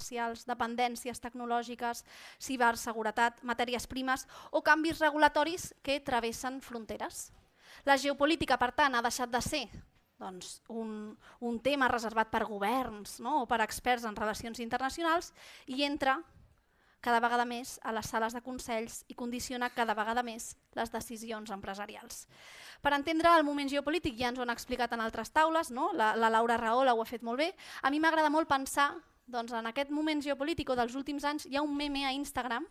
comercials, dependències tecnològiques, ciberseguretat, matèries primes o canvis regulatoris que travessen fronteres. La geopolítica, per tant, ha deixat de ser un tema reservat per governs o per experts en relacions internacionals i entra cada vegada més a les sales de consells i condiciona cada vegada més les decisions empresarials. Per entendre el moment geopolític, ja ens ho han explicat en altres taules, la Laura Rahola ho ha fet molt bé, a mi m'agrada molt pensar en aquest moment geopolític dels últims anys hi ha un meme a Instagram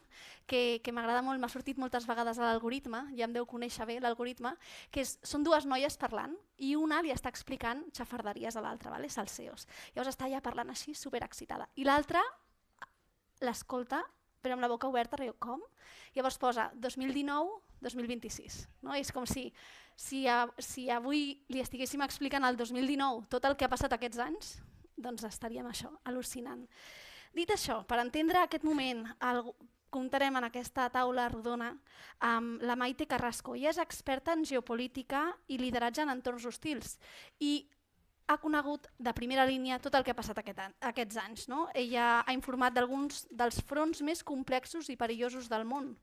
que m'agrada molt, m'ha sortit moltes vegades a l'algoritme, ja em deu conèixer bé l'algoritme, que són dues noies parlant i una li està explicant xafarderies a l'altra, salseos. Llavors està ja parlant així, superexcitada. I l'altra l'escolta però amb la boca oberta, riu, com? Llavors posa 2019-2026. És com si avui li estiguéssim explicant al 2019 tot el que ha passat aquests anys, doncs estaríem això, al·lucinant. Dit això, per entendre aquest moment, comptarem en aquesta taula rodona amb la Maite Carrasco. Ella és experta en geopolítica i lideratge en entorns hostils i ha conegut de primera línia tot el que ha passat aquests anys. Ella ha informat d'alguns dels fronts més complexos i perillosos del món,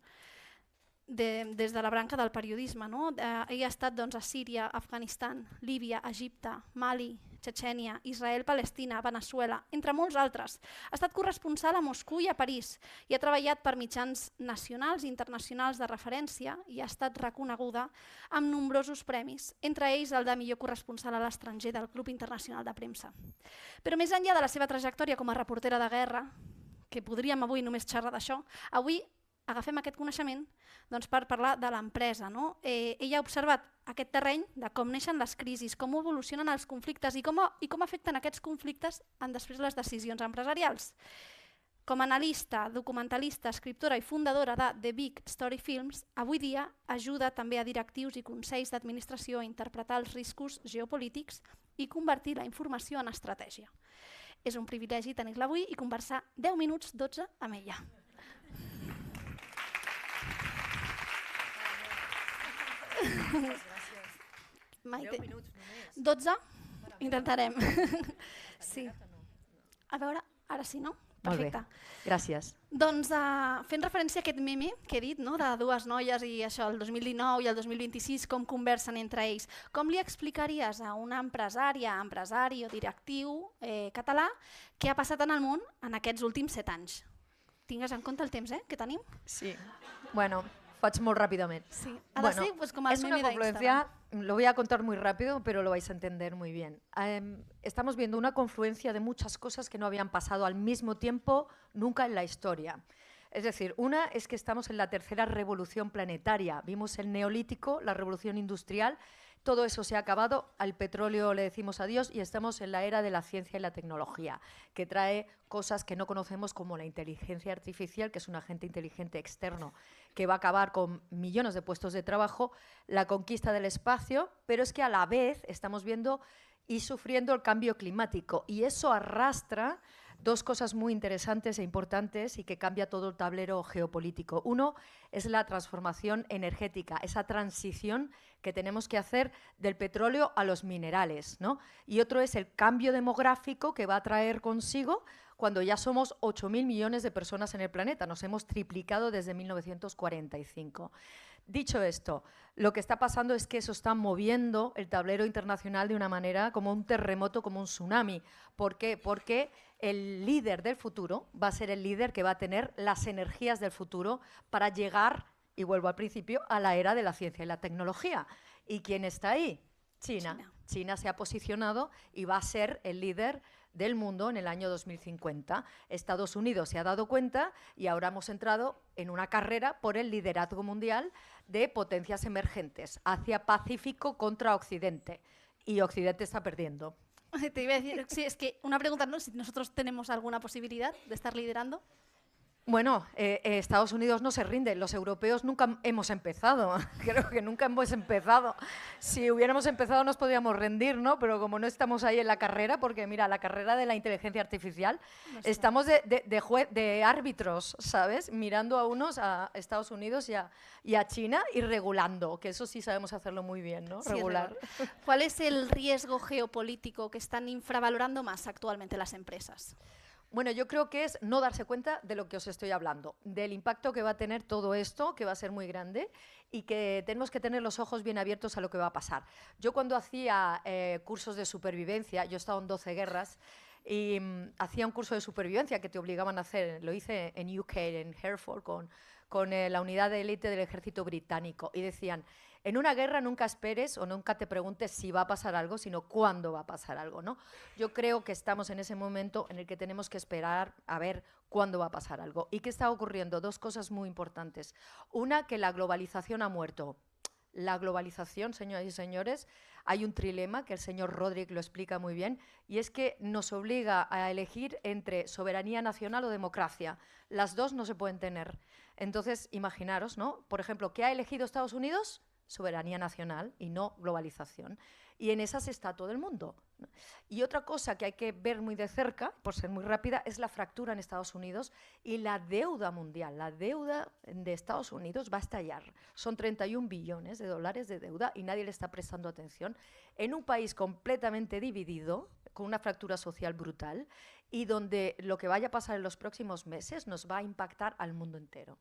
des de la branca del periodisme. Ella ha estat a Síria, Afganistan, Líbia, Egipte, Mali, Txetxènia, Israel, Palestina, Veneçuela, entre molts altres. Ha estat corresponsal a Moscou i a París i ha treballat per mitjans nacionals i internacionals de referència i ha estat reconeguda amb nombrosos premis, entre ells el de millor corresponsal a l'estranger del Club Internacional de Premsa. Però més enllà de la seva trajectòria com a reportera de guerra, que podríem avui només xerrar d'això, avui agafem aquest coneixement per parlar de l'empresa. Ella ha observat aquest terreny de com neixen les crisis, com evolucionen els conflictes i com afecten aquests conflictes després les decisions empresarials. Com a analista, documentalista, escriptora i fundadora de The Big Story Films, avui dia ajuda també a directius i consells d'administració a interpretar els riscos geopolítics i convertir la informació en estratègia. És un privilegi tenir-la avui i conversar 10 minuts 12 amb ella. Maite. 10 minuts només. 12? Intentarem. Sí. A veure, ara sí, no? Perfecte. Molt bé, gràcies. Doncs fent referència a aquest meme que he dit, de dues noies i això, el 2019 i el 2026, com conversen entre ells, com li explicaries a una empresària, empresari o directiu català què ha passat en el món en aquests últims 7 anys? Tingues en compte el temps que tenim? Sí, bueno, faig molt ràpidament. Sí, ha de ser com el meme d'Instagram. Lo voy a contar muy rápido, pero lo vais a entender muy bien. Estamos viendo una confluencia de muchas cosas que no habían pasado al mismo tiempo nunca en la historia. Es decir, una es que estamos en la tercera revolución planetaria. Vimos el neolítico, la revolución industrial, todo eso se ha acabado, al petróleo le decimos adiós y estamos en la era de la ciencia y la tecnología, que trae cosas que no conocemos como la inteligencia artificial, que es un agente inteligente externo que va a acabar con millones de puestos de trabajo, la conquista del espacio, pero es que a la vez estamos viendo y sufriendo el cambio climático y eso arrastra dos cosas muy interesantes e importantes y que cambia todo el tablero geopolítico. Uno es la transformación energética, esa transición que tenemos que hacer del petróleo a los minerales, ¿no? Y otro es el cambio demográfico que va a traer consigo cuando ya somos 8.000 millones de personas en el planeta. Nos hemos triplicado desde 1945. Dicho esto, lo que está pasando es que eso está moviendo el tablero internacional de una manera como un terremoto, como un tsunami. ¿Por qué? Porque el líder del futuro va a ser el líder que va a tener las energías del futuro para llegar, y vuelvo al principio, a la era de la ciencia y la tecnología. ¿Y quién está ahí? China. China se ha posicionado y va a ser el líder del mundo en el año 2050. Estados Unidos se ha dado cuenta y ahora hemos entrado en una carrera por el liderazgo mundial de potencias emergentes hacia Pacífico contra Occidente. Y Occidente está perdiendo. Te iba a decir, sí, es que una pregunta, ¿no? Si nosotros tenemos alguna posibilidad de estar liderando. Bueno, Estados Unidos no se rinde, los europeos nunca hemos empezado, creo que nunca hemos empezado. Si hubiéramos empezado nos podríamos rendir, ¿no? Pero como no estamos ahí en la carrera, porque mira, la carrera de la inteligencia artificial, estamos de árbitros, ¿sabes? Mirando a unos, a Estados Unidos y a China y regulando, que eso sí sabemos hacerlo muy bien, ¿no? Sí, regular. ¿Cuál es el riesgo geopolítico que están infravalorando más actualmente las empresas? Bueno, yo creo que es no darse cuenta de lo que os estoy hablando, del impacto que va a tener todo esto, que va a ser muy grande y que tenemos que tener los ojos bien abiertos a lo que va a pasar. Yo cuando hacía cursos de supervivencia, yo he estado en 12 guerras, y hacía un curso de supervivencia que te obligaban a hacer, lo hice en UK, en Hereford, con la unidad de élite del ejército británico, y decían, en una guerra nunca esperes o nunca te preguntes si va a pasar algo, sino cuándo va a pasar algo, ¿no? Yo creo que estamos en ese momento en el que tenemos que esperar a ver cuándo va a pasar algo. ¿Y qué está ocurriendo? Dos cosas muy importantes. Una, que la globalización ha muerto. La globalización, señoras y señores, hay un trilema que el señor Rodríguez lo explica muy bien, y es que nos obliga a elegir entre soberanía nacional o democracia. Las dos no se pueden tener. Entonces, imaginaros, ¿no? Por ejemplo, ¿qué ha elegido Estados Unidos? Soberanía nacional y no globalización. Y en esas está todo el mundo. Y otra cosa que hay que ver muy de cerca, por ser muy rápida, es la fractura en Estados Unidos y la deuda mundial. La deuda de Estados Unidos va a estallar. Son 31 billones de dólares de deuda y nadie le está prestando atención. En un país completamente dividido, con una fractura social brutal, y donde lo que vaya a pasar en los próximos meses nos va a impactar al mundo entero.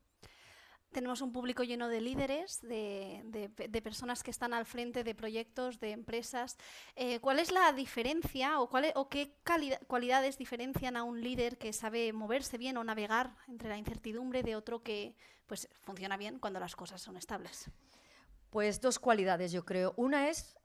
Tenemos un público lleno de líderes, de personas que están al frente de proyectos, de empresas. ¿Cuál es la diferencia o qué cualidades diferencian a un líder que sabe moverse bien o navegar entre la incertidumbre de otro que pues, funciona bien cuando las cosas son estables? Pues dos cualidades, yo creo. Una es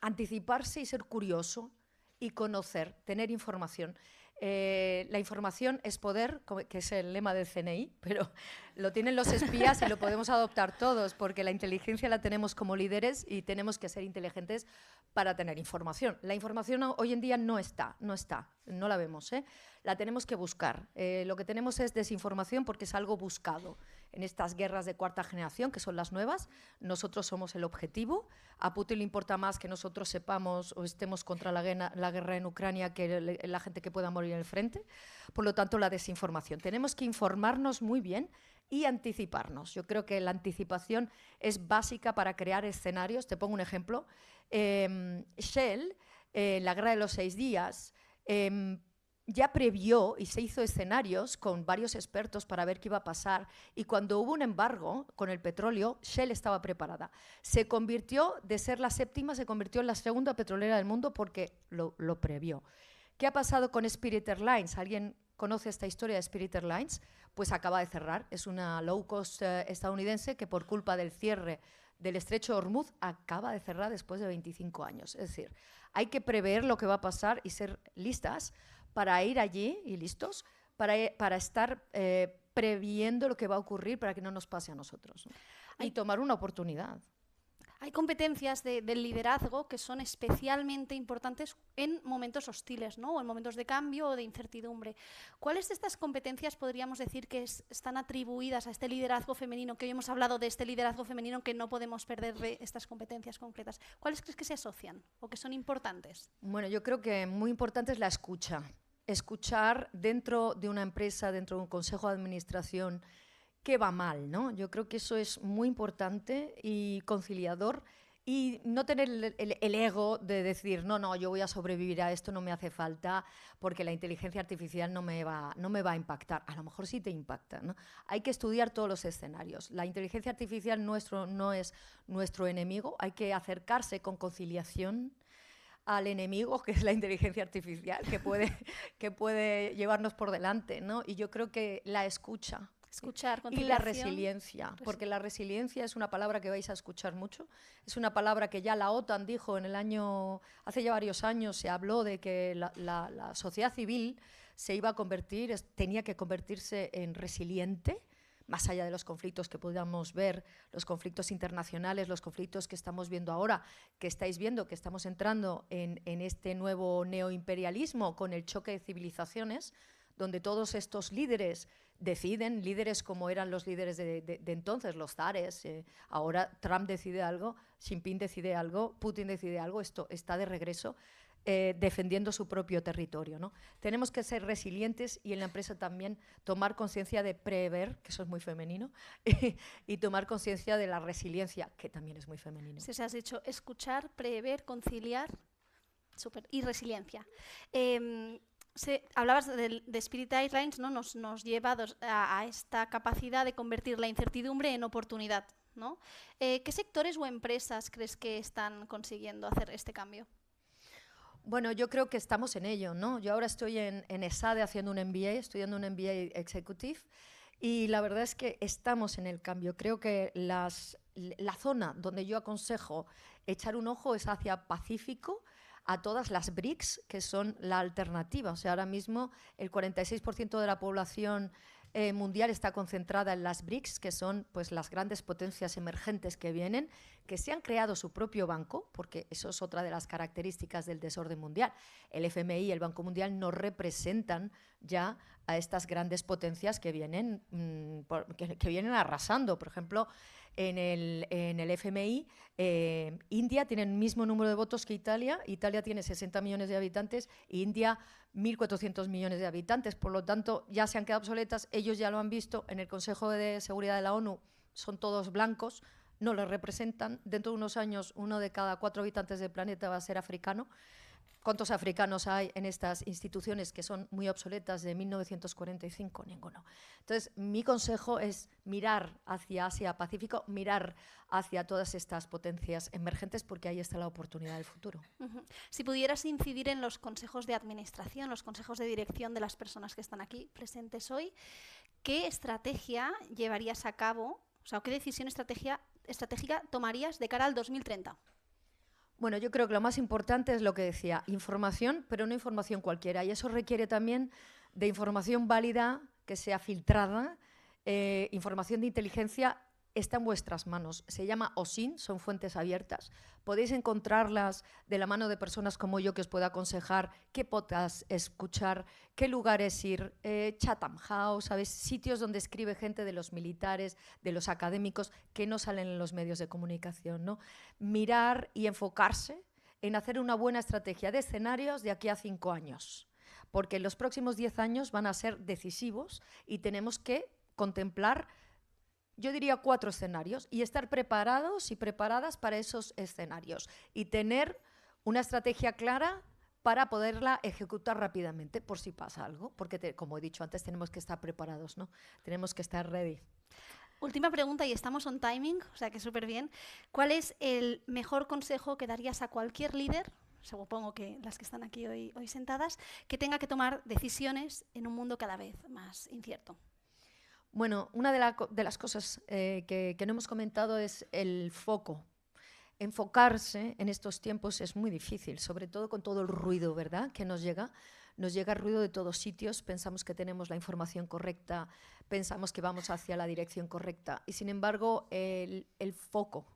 anticiparse y ser curioso y conocer, tener información. La información es poder, que es el lema del CNI, pero lo tienen los espías y lo podemos adoptar todos, porque la inteligencia la tenemos como líderes y tenemos que ser inteligentes para tener información. La información hoy en día no la vemos, ¿eh? La tenemos que buscar. Lo que tenemos es desinformación porque es algo buscado. En estas guerras de cuarta generación, que son las nuevas, nosotros somos el objetivo. A Putin le importa más que nosotros sepamos o estemos contra la guerra en Ucrania que la gente que pueda morir en el frente. Por lo tanto, la desinformación. Tenemos que informarnos muy bien y anticiparnos. Yo creo que la anticipación es básica para crear escenarios. Te pongo un ejemplo. Shell, la guerra de los 6 días, ya previó y se hizo escenarios con varios expertos para ver qué iba a pasar, y cuando hubo un embargo con el petróleo, Shell estaba preparada. Se convirtió, de ser la séptima, se convirtió en la segunda petrolera del mundo porque lo previó. ¿Qué ha pasado con Spirit Airlines? ¿Alguien conoce esta historia de Spirit Airlines? Pues acaba de cerrar. Es una low cost estadounidense que por culpa del cierre del estrecho de Hormuz acaba de cerrar después de 25 años. Es decir, hay que prever lo que va a pasar y ser listas para ir allí y listos para estar previendo lo que va a ocurrir para que no nos pase a nosotros, ¿no? Y tomar una oportunidad. Hay competencias del liderazgo que son especialmente importantes en momentos hostiles, ¿no? O en momentos de cambio o de incertidumbre. ¿Cuáles de estas competencias podríamos decir que están atribuidas a este liderazgo femenino? Que hoy hemos hablado de este liderazgo femenino, que no podemos perder de estas competencias concretas. ¿Cuáles crees que se asocian o que son importantes? Bueno, yo creo que muy importante es la escucha. Escuchar dentro de una empresa, dentro de un consejo de administración, qué va mal, ¿no? Yo creo que eso es muy importante y conciliador, y no tener el ego de decir, no, yo voy a sobrevivir a esto, no me hace falta, porque la inteligencia artificial no me va a impactar. A lo mejor sí te impacta, ¿no? Hay que estudiar todos los escenarios. La inteligencia artificial no es nuestro enemigo, hay que acercarse con conciliación al enemigo, que es la inteligencia artificial, que puede llevarnos por delante, ¿no? Y yo creo que la escuchar, y la resiliencia, porque la resiliencia es una palabra que vais a escuchar mucho. Es una palabra que ya la OTAN dijo hace ya varios años, se habló de que la sociedad civil tenía que convertirse en resiliente, más allá de los conflictos que podamos ver, los conflictos internacionales, los conflictos que estamos viendo ahora, que estáis viendo, que estamos entrando en este nuevo neoimperialismo con el choque de civilizaciones, donde todos estos líderes deciden, líderes como eran los líderes de entonces, los zares, ahora Trump decide algo, Xi Jinping decide algo, Putin decide algo, esto está de regreso, defendiendo su propio territorio, ¿no? Tenemos que ser resilientes y en la empresa también tomar conciencia de prever, que eso es muy femenino, y tomar conciencia de la resiliencia, que también es muy femenino. Sí, se has dicho escuchar, prever, conciliar, súper, y resiliencia. Hablabas de Spirit Airlines, ¿no? Nos lleva a esta capacidad de convertir la incertidumbre en oportunidad, ¿no? ¿Qué sectores o empresas crees que están consiguiendo hacer este cambio? Bueno, yo creo que estamos en ello, ¿no? Yo ahora estoy en ESADE haciendo un MBA, estudiando un MBA Executive, y la verdad es que estamos en el cambio. Creo que la zona donde yo aconsejo echar un ojo es hacia Pacífico, a todas las BRICS, que son la alternativa. O sea, ahora mismo el 46% de la población mundial está concentrada en las BRICS, que son pues, las grandes potencias emergentes que vienen, que se han creado su propio banco, porque eso es otra de las características del desorden mundial. El FMI y el Banco Mundial no representan ya a estas grandes potencias que vienen, que vienen arrasando. Por ejemplo, en el FMI, India tiene el mismo número de votos que Italia. Italia tiene 60 millones de habitantes e India 1.400 millones de habitantes. Por lo tanto, ya se han quedado obsoletas. Ellos ya lo han visto en el Consejo de Seguridad de la ONU. Son todos blancos, no los representan. Dentro de unos años, 1 de cada 4 habitantes del planeta va a ser africano. ¿Cuántos africanos hay en estas instituciones que son muy obsoletas de 1945? Ninguno. Entonces, mi consejo es mirar hacia Asia-Pacífico, mirar hacia todas estas potencias emergentes, porque ahí está la oportunidad del futuro. Si pudieras incidir en los consejos de administración, los consejos de dirección de las personas que están aquí presentes hoy, ¿qué estrategia llevarías a cabo, o sea, qué decisión estratégica tomarías de cara al 2030? Bueno, yo creo que lo más importante es lo que decía, información, pero no información cualquiera. Y eso requiere también de información válida, que sea filtrada, información de inteligencia. Está en vuestras manos. Se llama OSINT, son fuentes abiertas. Podéis encontrarlas de la mano de personas como yo que os pueda aconsejar qué podcast escuchar, qué lugares ir, Chatham House, ¿sabes? Sitios donde escribe gente de los militares, de los académicos, que no salen en los medios de comunicación, ¿no? Mirar y enfocarse en hacer una buena estrategia de escenarios de aquí a 5 años, porque los próximos 10 años van a ser decisivos y tenemos que contemplar, yo diría 4 escenarios y estar preparados y preparadas para esos escenarios y tener una estrategia clara para poderla ejecutar rápidamente por si pasa algo, porque como he dicho antes tenemos que estar preparados, ¿no? Tenemos que estar ready. Última pregunta y estamos on timing, o sea que súper bien. ¿Cuál es el mejor consejo que darías a cualquier líder, supongo que las que están aquí hoy sentadas, que tenga que tomar decisiones en un mundo cada vez más incierto? Bueno, una de las cosas que no hemos comentado es el foco. Enfocarse en estos tiempos es muy difícil, sobre todo con todo el ruido, ¿verdad?, que nos llega. Nos llega ruido de todos sitios, pensamos que tenemos la información correcta, pensamos que vamos hacia la dirección correcta y sin embargo el foco,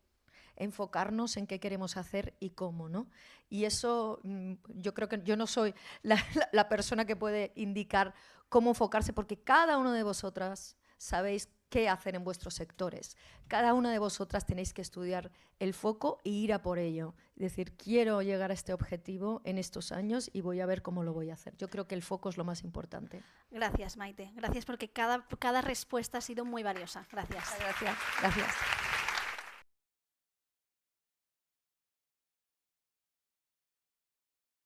enfocarnos en qué queremos hacer y cómo, ¿no? Y eso yo creo que yo no soy la persona que puede indicar cómo enfocarse, porque cada uno de vosotras sabéis qué hacer en vuestros sectores. Cada una de vosotras tenéis que estudiar el foco e ir a por ello. Es decir, quiero llegar a este objetivo en estos años y voy a ver cómo lo voy a hacer. Yo creo que el foco es lo más importante. Gracias, Maite. Gracias porque cada respuesta ha sido muy valiosa. Gracias. Gracias.